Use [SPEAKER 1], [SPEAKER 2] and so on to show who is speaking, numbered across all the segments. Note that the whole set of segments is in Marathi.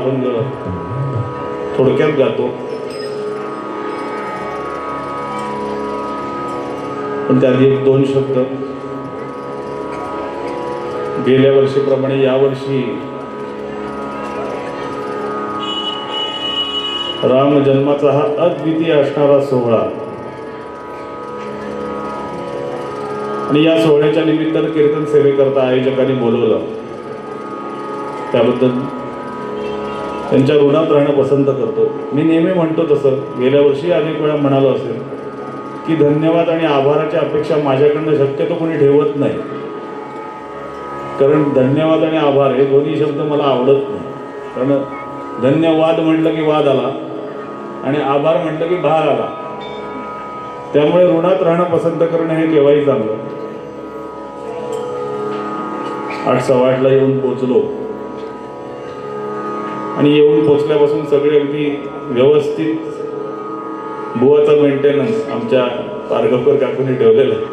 [SPEAKER 1] अभंग थोडक्यात गातो, पण त्याआधी एक दोन शब्द. गेल्या वर्षीप्रमाणे यावर्षी राम जन्माचा हा अद्वितीय असणारा सोहळा आणि या सोहळ्याच्या निमित्तानं कीर्तन सेवेकरता आयोजकांनी बोलवलं, त्याबद्दल त्यांच्या ऋणात राहणं पसंत करतो. मी नेहमी म्हणतो तसं, गेल्या वर्षी अनेक वेळा म्हणालो असेल की धन्यवाद आणि आभाराची अपेक्षा माझ्याकडनं शक्यतो कोणी ठेवत नाही, कारण धन्यवाद आणि आभार हे दोन्ही शब्द मला आवडत नाही. कारण धन्यवाद म्हटलं की वाद आला आणि आभार म्हटलं की भार आला, त्यामुळे ऋणात राहणं पसंत करणं हे केव्हाही चांगलं. 8:15 येऊन पोचलो आणि येऊन पोचल्यापासून सगळे अगदी व्यवस्थित बुवाचा मेंटेनन्स आमच्या पारगावकर काकूंनी ठेवलेलं आहे.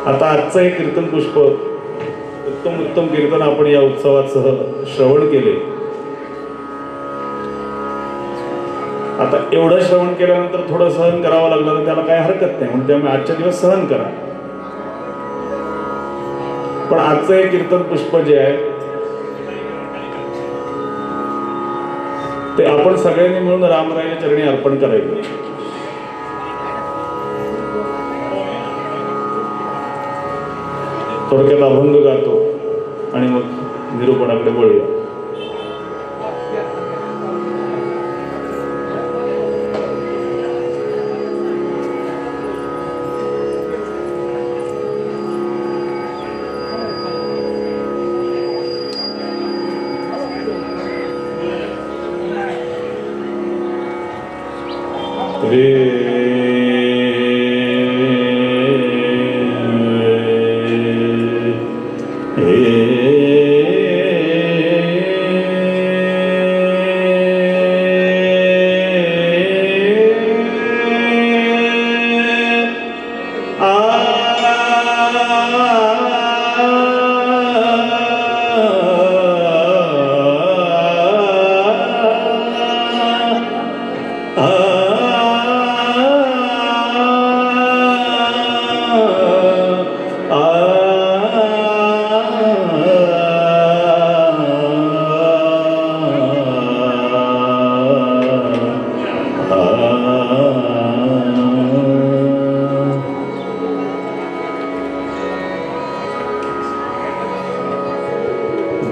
[SPEAKER 1] आता आजचं हे कीर्तन पुष्प, उत्तम कीर्तन आपण या उत्सवासह श्रवण केले. आता एवढं श्रवण केल्यानंतर थोडं सहन करावं लागलं तर त्याला काही हरकत नाही, म्हणून त्यामुळे आजच्या दिवस सहन करा. पण आजचं हे कीर्तन पुष्प जे आहे ते आपण सगळ्यांनी मिळून रामराया चरणी अर्पण करायचं. थोडक्यात अभंग गातो आणि मग निरूपणाकडे वळूया.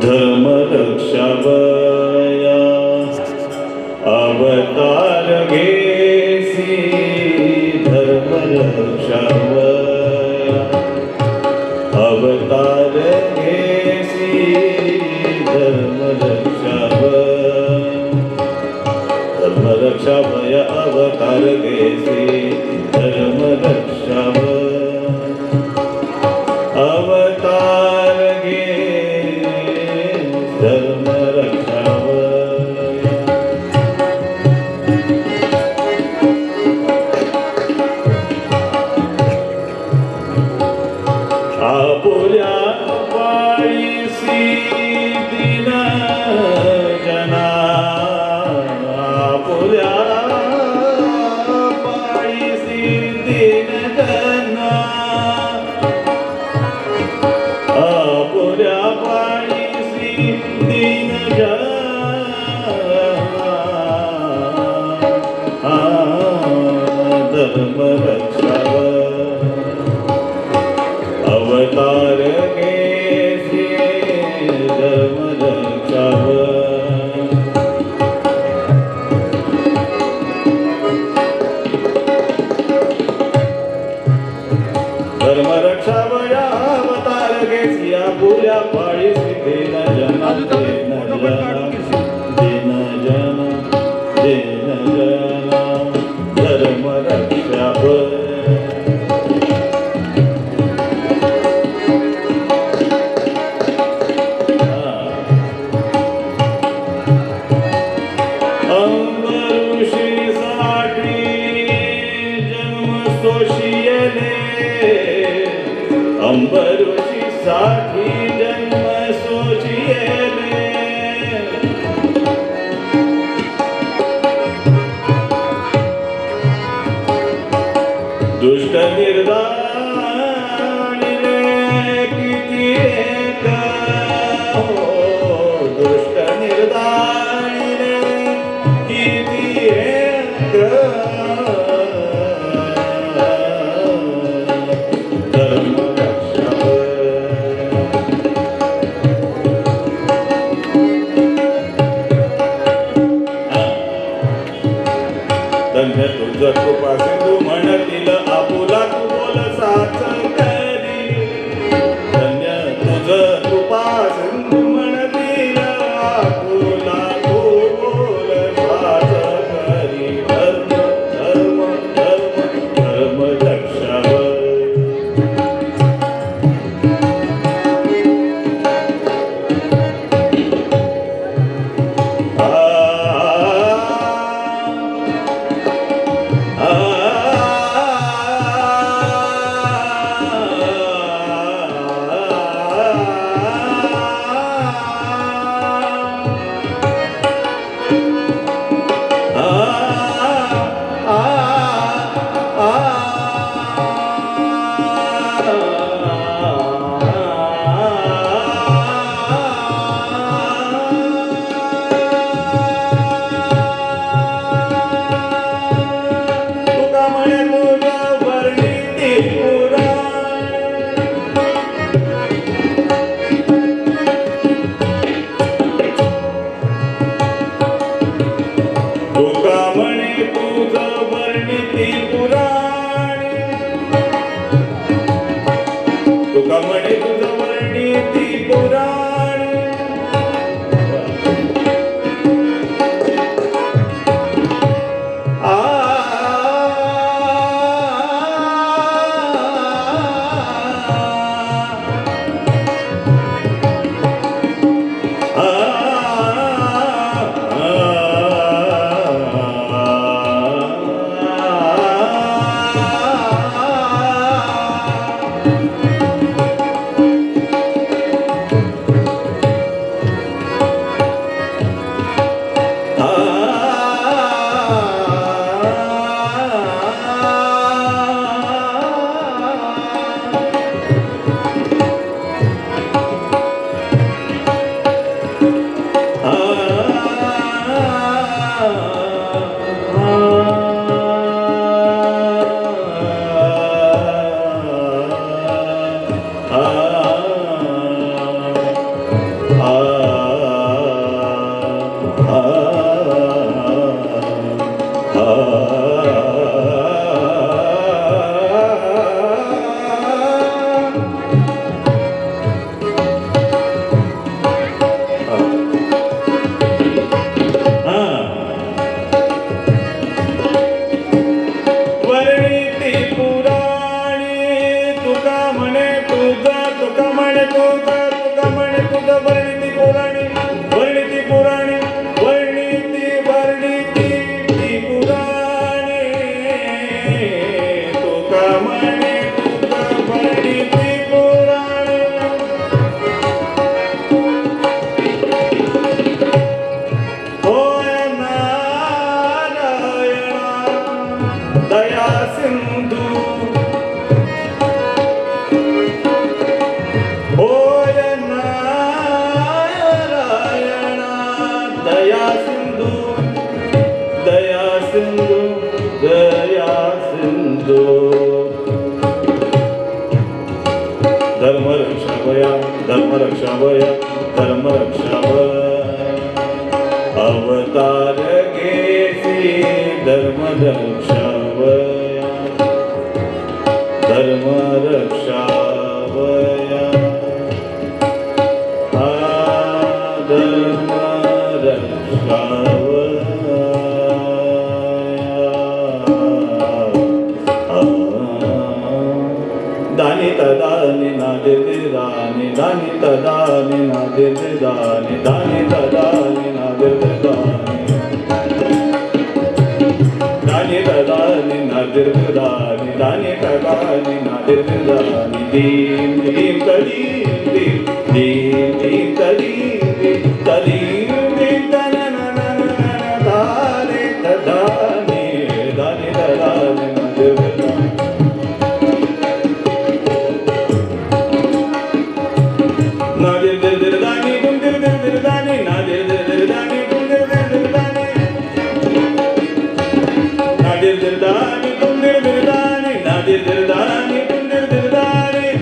[SPEAKER 1] धर्म रक्षावया अवतार घेसी, धर्म रक्षावया अवतार घेसी, धर्म रक्षावया अवतार घेसी, धर्म रक्षावया अवतार धर्म रक्षावया. आपुल्या पायीसी दीन जना, आपुल्या पायीसी दीन जना, आपुल्या पायीसी दीन जना, धर्म रक्षावया अवतार घेसी, धर्म रक्षावया. धर्म रक्षावया अवतार घेसी, आपुल्या पायीसी दीन जना, दीन जना, दीन जना, दीन जना, धर्म रक्षावया. तुझ कृपा सिंधू म्हणतील आपुला तू बोल साच करी धन्य तुझ कृपा सिंधू म्हणतील आपुला तू बोल साच करी धर्म धर्म धर्म धर्म रक्षावर
[SPEAKER 2] धर्मरक्षावय धर्मरक्षावय अवतार घेसी धर्मरक्षावय धर्मरक्षावय दानी तदानी नादे दानी दानी तदानी नादे दानी दानी तदानी नादे दानी दानी तदानी नादे दानी दानी तदानी नादे दानी दीन दीन कदीम दीन दीन दीन कदीम दीन कदीम दीन दानी दानी तदानी दानी तदानी नादे दानी नादिर दिल दिल दानी तुम दिल दिल दिल दानी नादिर दिल दिल दानी तुम दिल दिल दिल दानी नादिर दिल दानी तुम दिल दिल दानी नादिर दिल दानी तुम दिल दिल दानी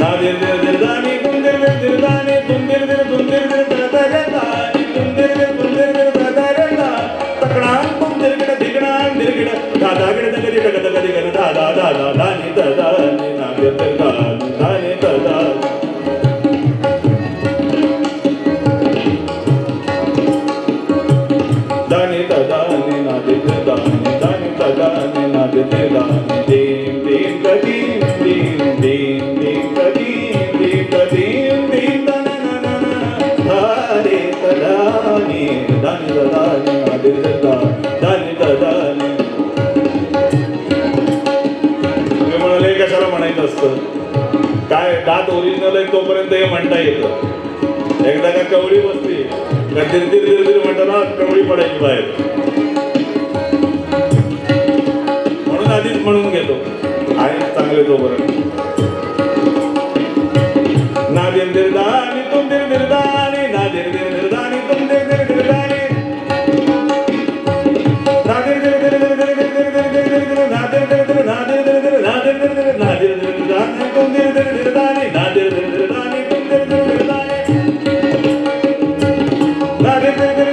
[SPEAKER 2] नादिर दिल दिल दानी तुम दिल दिल दिल दानी तुम दिल दिल दानी तुम दिल दिल
[SPEAKER 1] काय दात ओरिजिनल आहे तोपर्यंत हे म्हणता येतं. एकदा का कवळी बसली का दिर म्हणताना कवळी पडायची बाहेर. म्हणून आधीच म्हणून घेतो आहे चांगले तोपर्यंत. ना दिर दानी तुम दिर दानी ना दिर दानी तुम दिर दानी ना दिर ना दिर ना दिर ना दिर दानी तुम दिर दानी ना दिर दानी तुम दिर दानी ना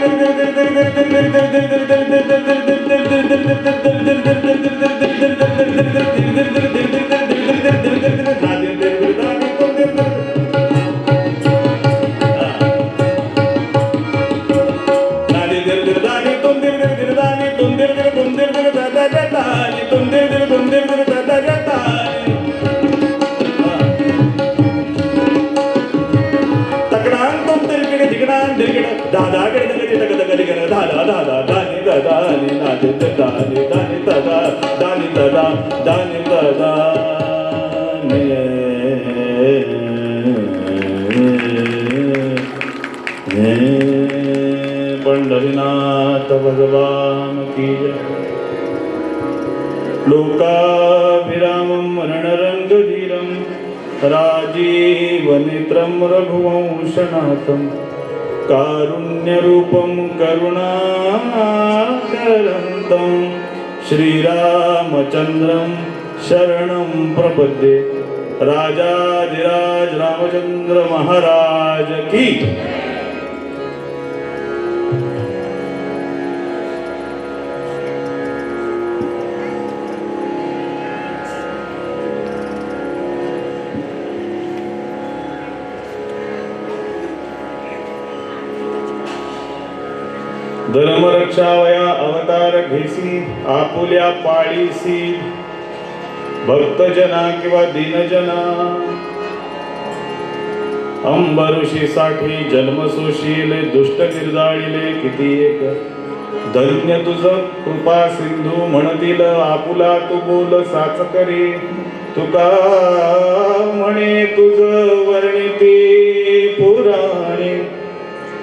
[SPEAKER 1] पंढरीनाथ भगवान की जय. लोकाभिरामं रणरंगधीरं राजीवनेत्रं रघुवंशनाथं कारुण्यरूपं करुणाकरन्तं श्रीरामचन्द्रं शरणं प्रपद्ये. राजाधिराज रामचंद्र महाराज की. धर्मरक्षावया अवतार घेसी आपुल्या पाळीसी भक्तजना किंवा दीनजना. अंबऋषीसाठी जन्मसोशीले दुष्ट निर्जाळीले किती एक. धन्य तुझ कृपा सिंधू म्हणतील आपुला तू बोल साच करी. तुका म्हणे तुझ वर्णिती पुराणे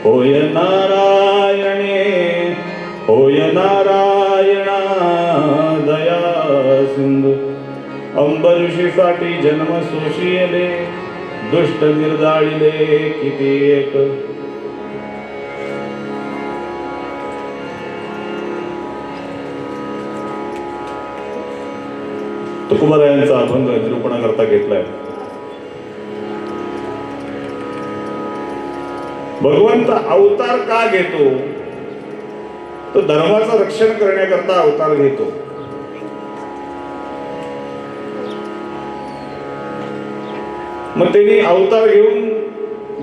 [SPEAKER 1] होय नारायणे होय नारायणा दया सिंधू. अंबऋषीसाठी जन्म सोशियले दुष्ट निर्जाळीले किती एक. तुकोबारायांचा अभंग निरूपणाकरता घेतलाय. भगवंत अवतार का घेतो? तो धर्माचं रक्षण करण्याकरता अवतार घेतो. मग त्यांनी अवतार घेऊन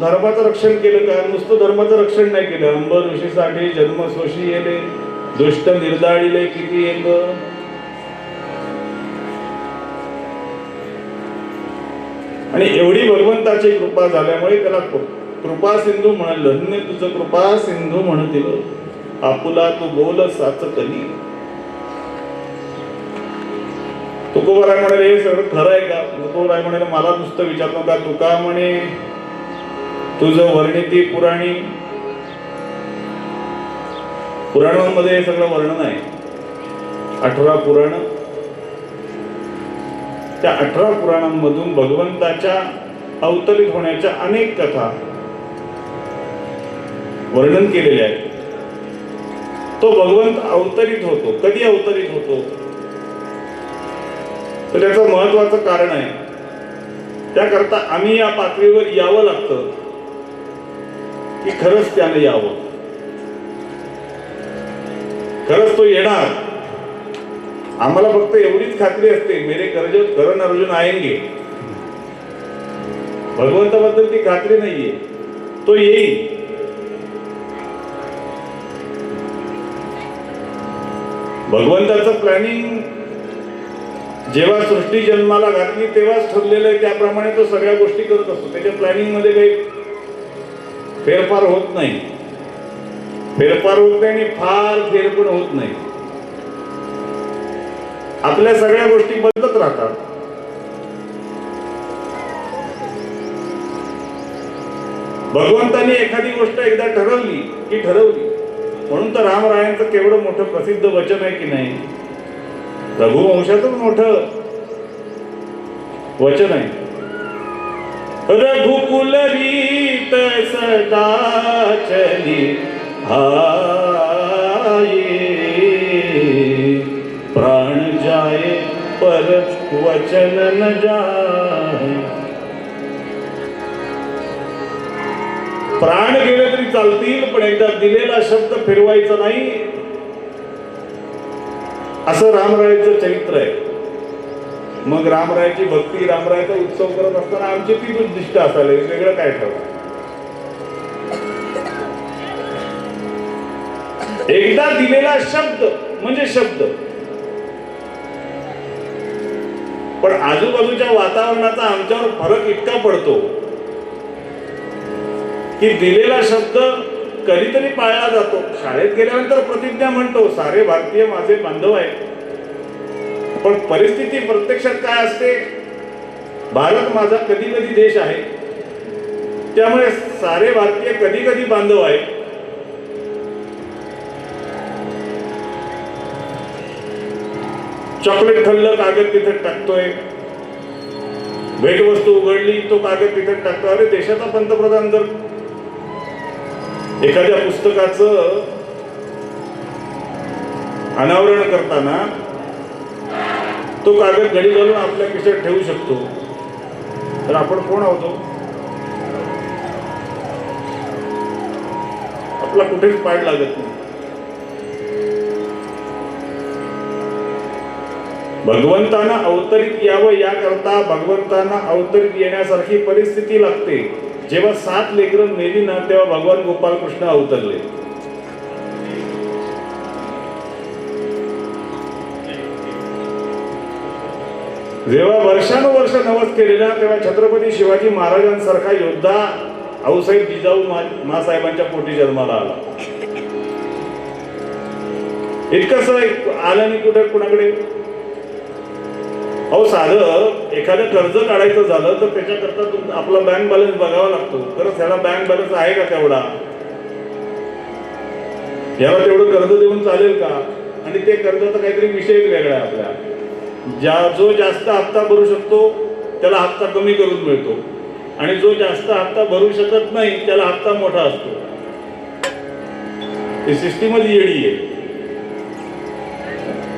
[SPEAKER 1] धर्माचं रक्षण केलं का? नुसतं धर्माचं रक्षण नाही केलं. अंबऋषीसाठी जन्म सोशियले दुष्ट निर्जाळीले किती एक. आणि एवढी भगवंताची कृपा झाल्यामुळे त्याला कृपा सिंधू म्हणाल. धन्य तुझं कृपा सिंधू म्हणतील आपुला तू बोल साच कधी. तुकोबाराय म्हणाले हे सगळं खरं आहे का? तुकोबाराय म्हणाले मला नुसतं विचारतो का? तुका म्हणे तुझं वर्णिती पुराणी. पुराणांमध्ये हे सगळं वर्णन आहे. 18 पुराण. त्या 18 पुराणांमधून भगवंताच्या अवतरित होण्याच्या अनेक कथा वर्णन केलेले आहे. तो भगवंत अवतरित होतो. कधी अवतरित होतो? तर त्याचं महत्वाचं कारण आहे. त्याकरता आम्ही या पातळीवर यावं लागतं की खरंच त्याने यावं. खरंच तो येणार. आम्हाला फक्त एवढीच खात्री असते मेरे करण अर्जुन आएंगे. भगवंताबद्दल ती खात्री नाहीये. तो येईल. भगवंताचं प्लॅनिंग जेव्हा सृष्टी जन्माला घातली तेव्हाच ठरलेलं आहे. त्याप्रमाणे तो सगळ्या गोष्टी करत असतो. त्याच्या प्लॅनिंग मध्ये काही फेरफार होत नाही. फेरफार होत नाही आणि फार फेर पण होत नाही. आपल्या सगळ्या गोष्टी बदलत राहतात. भगवंतानी एखादी गोष्ट एकदा ठरवली की ठरवली. म्हणून तर रामरायांचं केवढं मोठं प्रसिद्ध वचन आहे की नाही, रघुवंशातच मोठं वचन आहे. रघुकुल रीत सदा चली आये, प्राण जाए पर वचन न जाए. प्राण गेले तरी चालतील, पण एकदा दिलेला शब्द फिरवायचा नाही, असं रामरायाचं चरित्र आहे. मग रामरायाची भक्ती, रामरायाचा उत्सव करत असताना आमची ती उद्दिष्ट असायला, वेगळं काय ठरवलं. एकदा दिलेला शब्द म्हणजे शब्द, पण आजूबाजूच्या वातावरणाचा आमच्यावर फरक इतका पडतो की दिलेला शब्द कधीतरी पाळला जातो. शाळेत गेल्यानंतर प्रतिज्ञा म्हणतो, सारे भारतीय माझे बांधव आहेत. पण परिस्थिती प्रत्यक्षात काय असते, भारत माझा कधी कधी देश आहे, त्यामुळे सारे भारतीय कधी कधी बांधव आहेत. चॉकलेट खाल्लं, कागद तिथे टाकतोय. भेटवस्तू उघडली, तो कागद तिथे टाकतो. अरे देशाचा पंतप्रधान जर एखाद्या पुस्तकाचं अनावरण करताना तो कागद घडी घालून आपल्या खिशात ठेवू शकतो, तर आपण कोण आहोत? आपला कुठेच पाड लागत नाही. भगवंतांना अवतरित यावं याकरता भगवंतांना अवतरित येण्यासारखी परिस्थिती लागते. जेव्हा 7 लेकरं मेली ना, तेव्हा भगवान गोपाल कृष्ण अवतरले. जेव्हा वर्षानुवर्ष नवस केलेला, तेव्हा छत्रपती शिवाजी महाराजांसारखा योद्धा आऊसाहेब जिजाऊ मासाहेबांच्या पोटी जन्माला आला. इतकंच आलं नाही कुठे कुणाकडे. अहो, साधं एखादं कर्ज काढायचं झालं तर त्याच्याकरता आपला बँक बॅलन्स बघावा लागतो. खरंच ह्याला बँक बॅलन्स आहे का तेवढा, याला तेवढं कर्ज देऊन चालेल का? आणि ते कर्जाचा काहीतरी विषय वेगळा आहे आपल्या. जो जास्त हप्ता भरू शकतो त्याला हप्ता कमी करून मिळतो, आणि जो जास्त हप्ता भरू शकत नाही त्याला हप्ता मोठा असतो. ही सिस्टीमच येडी आहे.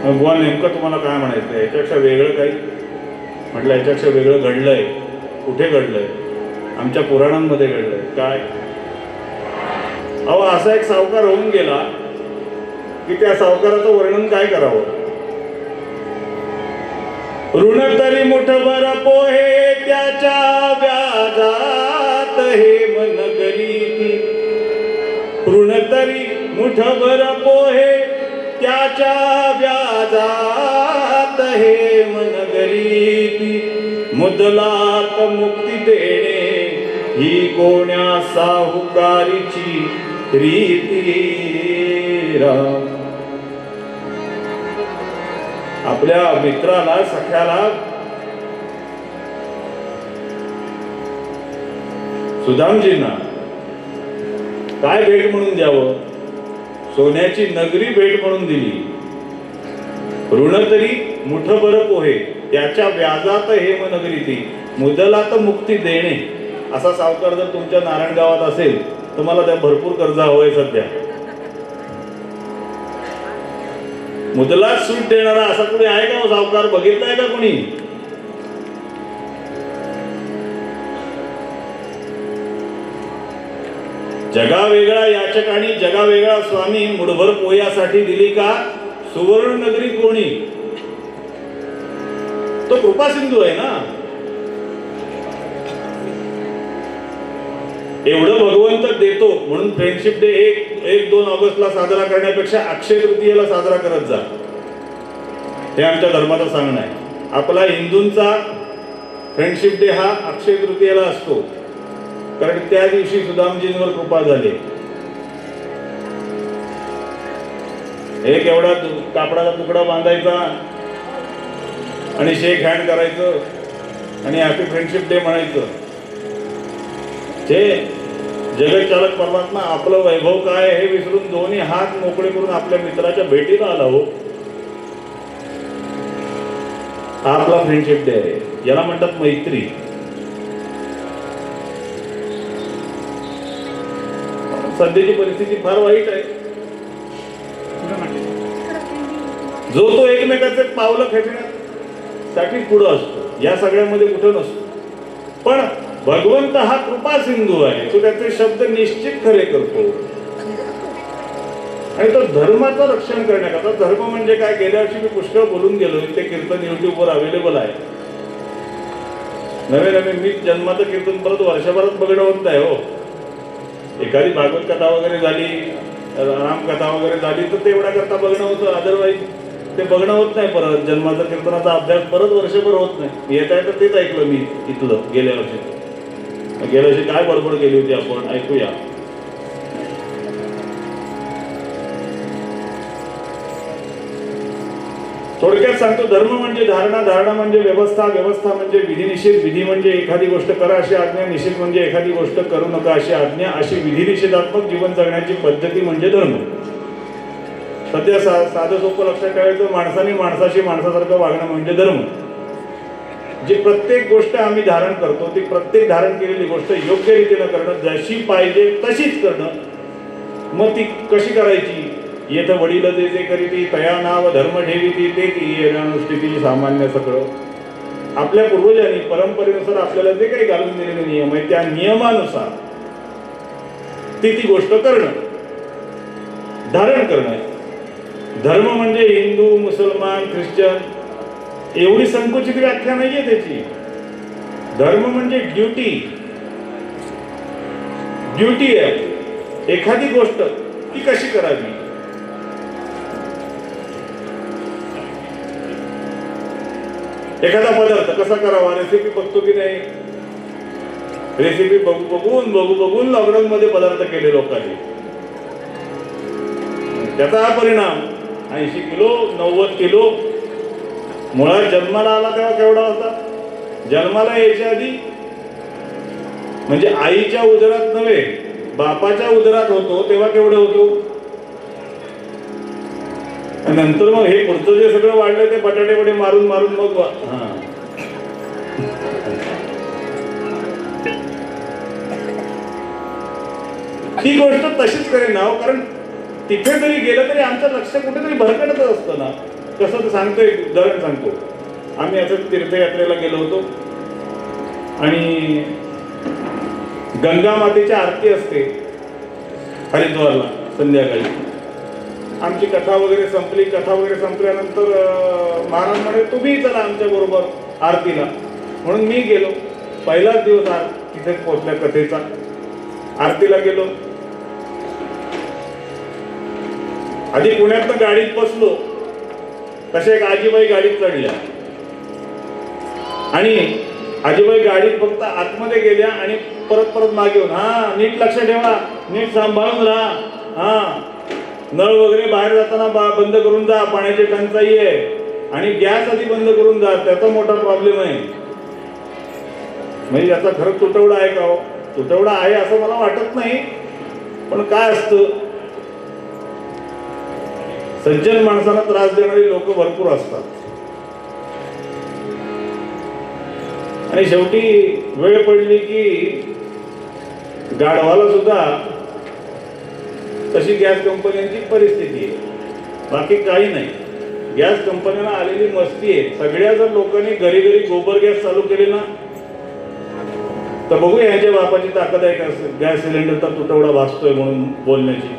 [SPEAKER 1] बुवा नेमकं तुम्हाला काय म्हणायचं, याच्यापेक्षा वेगळं काही? म्हटलं याच्यापेक्षा वेगळं घडलंय. कुठे घडलंय? आमच्या पुराणांमध्ये घडलंय. काय? अहो, असा एक सावकार होऊन गेला की त्या सावकाराचं वर्णन काय करावं. ऋण तरी मुठभर पोहे त्याच्या व्याजात हेम नगरी. ऋण तरी मुठभर पोहे त्याच्या व्याजात हेम नगरी. मुदलात मुक्ती देणे ही कोण्या साहुकारीची रीती. आपल्या मित्राला, सख्याला, सुदामजींना काय भेट म्हणून द्यावं? सोन्याची नगरी भेट म्हणून दिली. ऋण तरी मुठभर पोहे त्याच्या व्याजात हेम नगरी ती. मुदलात मुक्ती देणे असा सावकार जर तुमच्या नारायण गावात असेल तर मला त्या भरपूर कर्ज हवंय सध्या. मुदलात सूट देणारा असा कुणी आहे का सावकार? बघितलाय का कोणी? जगा वेगळा याचक आणि जगा वेगळा स्वामी मुठभर पोह्यासाठी दिली का सुवर्ण नगरी कोणी? तो कृपा सिंधू आहे ना. एवढं भगवंत देतो म्हणून फ्रेंडशिप डे 1-2 ऑगस्टला साजरा करण्यापेक्षा अक्षय तृतीयेला साजरा करत जा, हे आमच्या धर्माचं सांगणं आहे. आपला हिंदूंचा फ्रेंडशिप डे हा अक्षय तृतीयेला असतो, कारण त्या दिवशी सुदामजींवर कृपा झाली. एक एवढा कापडाचा तुकडा बांधायचा आणि शेक हँड करायचं आणि हॅपी फ्रेंडशिप डे म्हणायचं. ते जगतचालक परमात्मा आपलं वैभव काय हे विसरून दोन्ही हात मोकळे करून आपल्या मित्राच्या भेटीला आला हो. हा आपला फ्रेंडशिप डे आहे. याला म्हणतात मैत्री. सध्याची परिस्थिती फार वाईट आहे. जो तो एकमेकाचे पावलं खेचण्यासाठी पुढं असतो, या सगळ्यामध्ये कुठं नसतो. पण भगवंत हा कृपा सिंधू आहे. तो त्याचे शब्द निश्चित खरे करतो आणि तो धर्माचं रक्षण करण्याकरता. धर्म म्हणजे काय, गेल्या वर्षी मी पुष्कळ बोलून गेलो. ते कीर्तन युट्यूबवर अवेलेबल आहे. नवे नवे मी जन्माचं कीर्तन परत वर्षभरात बघणं होत नाही हो. एखादी भागवत कथा वगैरे झाली, रामकथा वगैरे झाली तर तेवढ्या करता बघणं होतं. अदरवाईज ते बघणं होत नाही. परत जन्माचा कीर्तनाचा अभ्यास परत वर्षभर होत नाही. येता येतं तेच ऐकलं मी इथलं गेल्या वर्षी काय बडबड केली होती आपण ऐकूया. थोडक्यात सांगतो, धर्म म्हणजे धारणा, धारणा म्हणजे व्यवस्था, व्यवस्था म्हणजे विधी निषेध, विधी म्हणजे एखादी गोष्ट करा अशी आज्ञा, निषेध म्हणजे एखादी गोष्ट करू नका अशी आज्ञा. अशी विधी निषेधात्मक जीवन जगण्याची पद्धती म्हणजे धर्म. सध्या साधं सोपं लक्षात ठेवायचं, माणसाने माणसाशी माणसासारखं वागणं म्हणजे धर्म. जी प्रत्येक गोष्ट आम्ही धारण करतो ती प्रत्येक धारण केलेली गोष्ट योग्य रीतीनं करणं, जशी पाहिजे तशीच करणं. मग ती कशी करायची? येथ वडील जे जे करीती तया नाव धर्म ठेवीती ते ती अनुष्ठिती सामान्य सगळं. आपल्या पूर्वजांनी परंपरेनुसार आपल्याला जे काही घालून दिलेले नियम आहे त्या नियमानुसार ती गोष्ट करणं, धारण करणं. धर्म म्हणजे हिंदू, मुसलमान, ख्रिश्चन एवढी संकुचित व्याख्या नाहीये त्याची. धर्म म्हणजे ड्युटी. ड्युटी आहे. एखादी गोष्ट ती कशी करावी, एखादा पदार्थ कसा करावा, रेसिपी बघतो की नाही. रेसिपी बघून लॉकडाऊन मध्ये पदार्थ केले लोकांनी. त्याचा हा परिणाम 80 किलो 90 किलो. मुळात जन्माला आला तेव्हा केवढा होता? जन्माला यायच्या आधी म्हणजे आईच्या उदरात नव्हे बापाच्या उदरात होतो तेव्हा केवढं होतो. नंतर मग हे पुढचं जे सगळं वाढलं ते बटाटे वडे मारून मग ही गोष्ट तशीच करेन ना. कारण तिथे जरी गेलं तरी आमचं लक्ष कुठेतरी भरकटत असतं ना. कसं सांगतोय, उदाहरण सांगतो. आम्ही असं तीर्थयात्रेला गेलो होतो आणि गंगा मातेची आरती असते हरिद्वारला संध्याकाळी. आमची कथा वगैरे संपली. कथा वगैरे संपल्यानंतर महाराज म्हणे तुम्ही चला आमच्या बरोबर आरतीला. म्हणून मी गेलो. पहिलाच दिवस तिथे पोहोचल्या कथेचा. आरतीला गेलो. आधी पुण्यातनं गाडीत बसलो. तशा एक आजीबाई गाडीत चढल्या आणि आजीबाई गाडीत फक्त आतमध्ये गेल्या आणि परत मागे येऊन, हा नीट लक्ष ठेवा, नीट सांभाळून राहा, हा नळ वगैरे बाहेर जाताना बंद करून जा, पाण्याची टंचाई आहे आणि गॅस आधी बंद करून जा, त्याचा मोठा प्रॉब्लेम आहे. म्हणजे याचा खरंच तुटवडा आहे का हो? तुटवडा आहे असं मला वाटत नाही. पण काय असतं, सज्जन माणसाला त्रास देणारी लोक भरपूर असतात आणि शेवटी वेळ पडली की गाढवाला सुद्धा तशी गॅस कंपन्यांची परिस्थिती आहे. बाकी काही नाही. गॅस कंपन्यांना आलेली मस्ती आहे. सगळ्या जर लोकांनी घरी घरी गोबर गॅस चालू केले ना तर बघू यांच्या बापाची ताकद आहे का गॅस सिलेंडरचा तुटवडा भासतोय म्हणून बोलण्याची.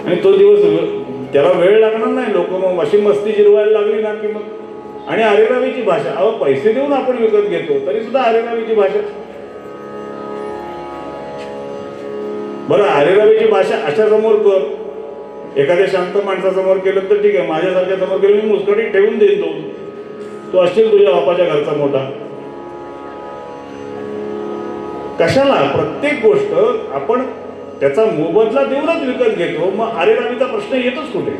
[SPEAKER 1] आणि तो दिवस त्याला वेळ लागणार नाही. लोक मग अशी मस्ती जिरवायला लागली ना की मग. आणि अरेरावीची भाषा, अहो पैसे देऊन आपण विकत घेतो तरी सुद्धा अरेरावीची भाषा. बरं अरेरावीची भाषा अशा समोर कर, एखाद्या शांत माणसासमोर केलं तर ठीक आहे. माझ्यासारख्या समोर केलं मी मुस्कटीत ठेवून देईन. तो असशील तुझ्या बापाच्या घरचा मोठा. कशाला प्रत्येक गोष्ट आपण त्याचा मोबदला देऊनच विकत घेतो. मग अरेरावीचा प्रश्न येतोच कुठे?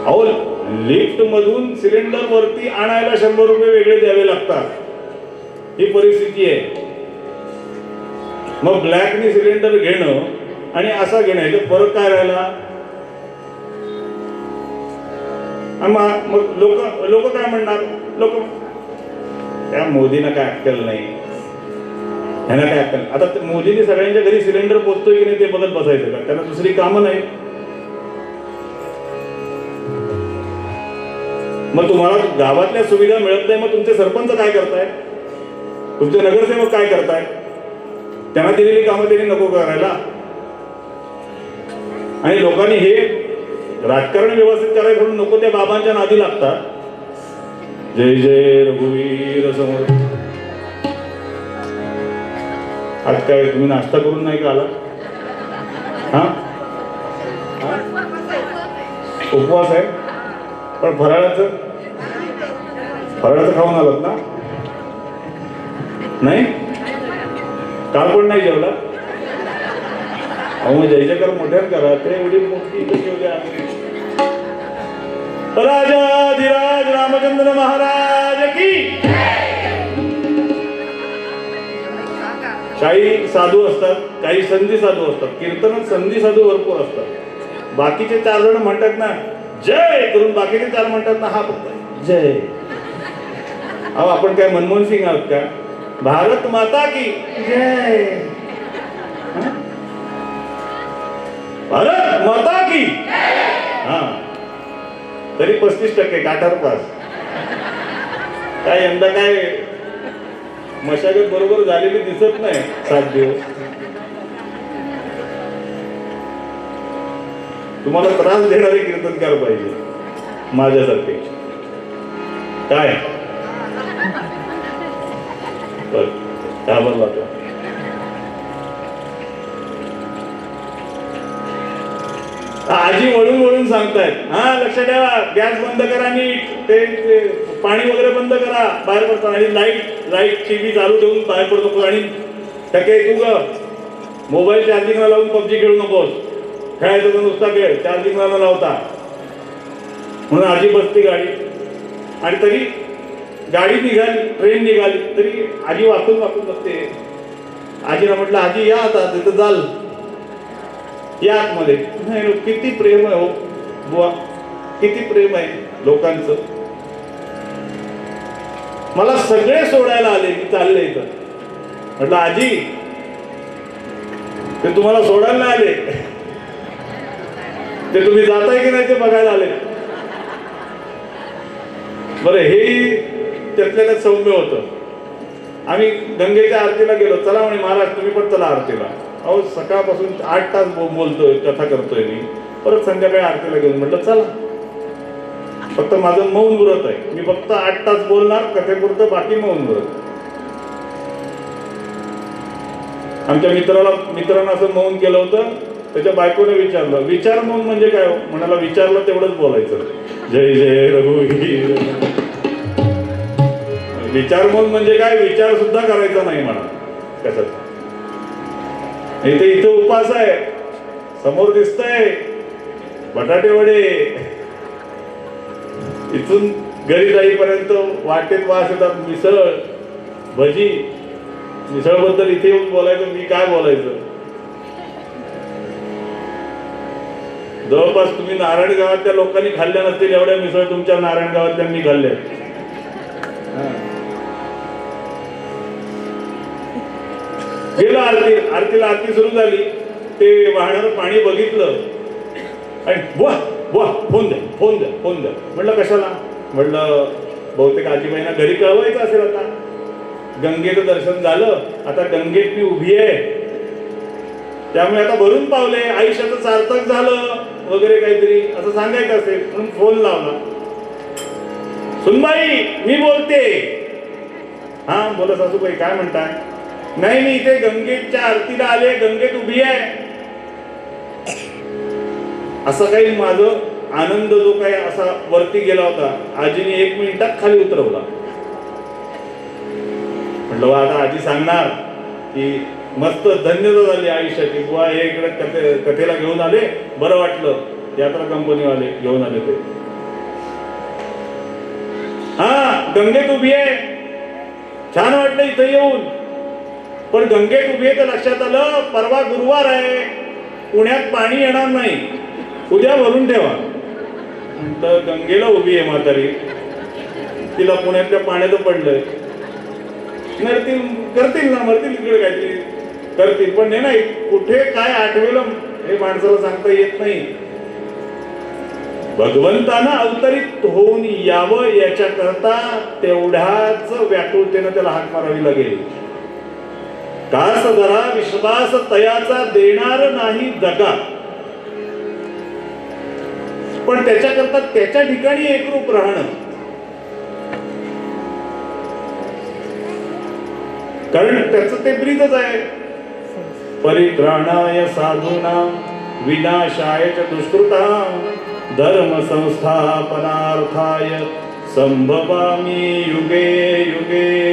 [SPEAKER 1] अहो लिफ्ट मधून सिलेंडर वरती आणायला 100 रुपये वेगळे द्यावे लागतात. ही परिस्थिती आहे. मग ब्लॅकने सिलेंडर घेणं आणि असा घेणं याच्यात फरक काय राहिला? मग लोक काय म्हणणार? लोक त्या मोदींना काय अक्कल नाही, ह्यांना काय अक्कल. आता मोदींनी सगळ्यांच्या घरी सिलेंडर पोचतोय की नाही ते बघत बसायचं का? त्यांना दुसरी कामं नाही. मग तुम्हाला गावातल्या सुविधा मिळत नाही, मग तुमचे सरपंच काय करताय? तुमचे नगरसेवक काय करताय? त्यांना दिलेली कामं त्यांनी नको करायला. आणि लोकांनी हे राजकारण व्यवस्थित करायचं म्हणून नको त्या बाबांच्या नादी लागतात. जय जय रघुवीर समर्थ. आज काय तुम्ही नाश्ता करून नाही का आला? हा, उपवास आहे, पण फराळाचं खाऊन आलात ना? नाही, काल पण नाही जेवला. अहो मग जय जयकार मोठ्यात करा. ते एवढी मोठी इथं ठेवली आहे. राजाधिराज रामचंद्र महाराज की. काही साधू असतात, काही संधी साधू असतात. कीर्तनात संधी साधू भरपूर असतात. बाकीचे 4 जण म्हणतात ना जय करून, बाकीचे 4 म्हणतात ना हा फक्त जय. अहो आपण काय मनमोहन सिंग आहोत का? भारत माता की जय, भारत माता की. हा, तरी 35% काठार पास. काय यंदा काय मशागत बरोबर झालेली दिसत नाही 7 दिवस. तुम्हाला त्रास देणारे कीर्तनकार पाहिजे माझ्यासारखे. काय घाबरला तो. आजी वळून वळून सांगतायत, हा लक्ष ठेवा, गॅस बंद करा, नीट ते पाणी वगैरे बंद करा बाहेर पडताना. आणि लाईट टीव्ही चालू ठेवून बाहेर पडतो. आणि टके तू ग मोबाईल चार्जिंगला लावून पबजी खेळू नकोस. खेळायचं तर नुसता खेळ, चार्जिंगला न लावता. म्हणून आजी बसते गाडी. आणि तरी गाडी निघाली, ट्रेन निघाली तरी आजी वाचून बसते. आजीला म्हटलं आजी या आता तिथं जाल या आतमध्ये. नाही, किती प्रेम आहे हो बुवा, किती प्रेम आहे लोकांचं. मला सगळे सोडायला आले, मी चालले इथं. म्हटलं आजी ते तुम्हाला सोडायला आले, ते तुम्ही जाताय की नाही ते बघायला आले. बरं, हे त्यातल्या त्यात सौम्य होतं. आम्ही गंगेच्या आरतीला गेलो. चला म्हणे महाराज तुम्ही पण चला आरतीला. अहो सकाळपासून 8 तास बोलतोय, कथा करतोय मी. परत संध्याकाळी आरतीला घेऊन म्हटलं चला. फक्त माझं मौन व्रत आहे. मी फक्त 8 तास बोलणार कथेपुरतं, बाकी मौन व्रत. आमच्या मित्रानं असं मौन केलं होतं. त्याच्या बायकोने विचारलं, विचार मौन म्हणजे काय? म्हणाला विचारलं तेवढंच बोलायचं. जय जय रघुवीर. विचार मौन म्हणजे काय? विचार सुद्धा करायचा नाही म्हणा. कशाचा? इथे उपास आहे, समोर दिसतंय बटाटे वडे. इथून घरी जाईपर्यंत वाटेत वास येतात मिसळ भजी. मिसळबद्दल इथे येऊन बोलायचं, मी काय बोलायचं? जवळपास तुम्ही नारायण गावातल्या लोकांनी खाल्ल्या नसतील एवढ्या मिसळ तुमच्या नारायण गावातल्यांनी खाल्ल्या. गेलो आरतीला. आरती सुरू झाली. ते वाहणारं पाणी बघितलं आणि बुवा फोन द्या. म्हटलं कशाला? म्हटलं बहुतेक आजीबाईंना घरी कळवायचं असेल. आता गंगेचं दर्शन झालं, आता गंगेत मी उभी आहे, त्यामुळे आता भरून पावले, आयुष्याचं सार्थक झालं वगैरे काहीतरी असं सांगायचं असेल म्हणून फोन लावला. सुनबाई मी बोलते. हा बोला सासूबाई, काय म्हणताय? नाही मी इथे गंगेच्या आरतीला आले, गंगेत उभी आहे. असं काही माझं आनंद जो काही असा वरती गेला होता, आजीने 1 मिनिटात खाली उतरवला. म्हटलं आता आजी सांगणार की मस्त धन्यता झाली आयुष्याची. बुवा हे इकडे कथेला घेऊन आले, बरं वाटलं. यात्रा कंपनीवाले घेऊन आले ते. गंगेत उभी आहे, छान वाटलं इथं येऊन, पण गंगेत उभी आहे तर लक्षात आलं परवा गुरुवार आहे, पुण्यात पाणी येणार नाही, उद्या भरून ठेवा. तर गंगेला उभी आहे म्हातारी, तिला पुण्यातल्या पाण्याचं पडलंय, नडतील करतील ना, मरतील इकडे काहीतरी करतील, पण हे नाही कुठे काय आठवेलं हे माणसाला सांगता येत नाही. भगवंतानं अवतरित होऊन यावं याच्याकरता तेवढ्याच व्याकुळतेनं त्याला हाक मारावी लागेल. कास धरा विश्वास तयाचा देणार नाही जगा, पण त्याच्याकरता त्याच्या ठिकाणी एकरूप राहणं, कारण त्याचं ते ब्रीदच आहे. परित्राणाय साधूना विनाशाय च दुष्कृता धर्म संस्थापनार्थाय संभवामि युगे युगे.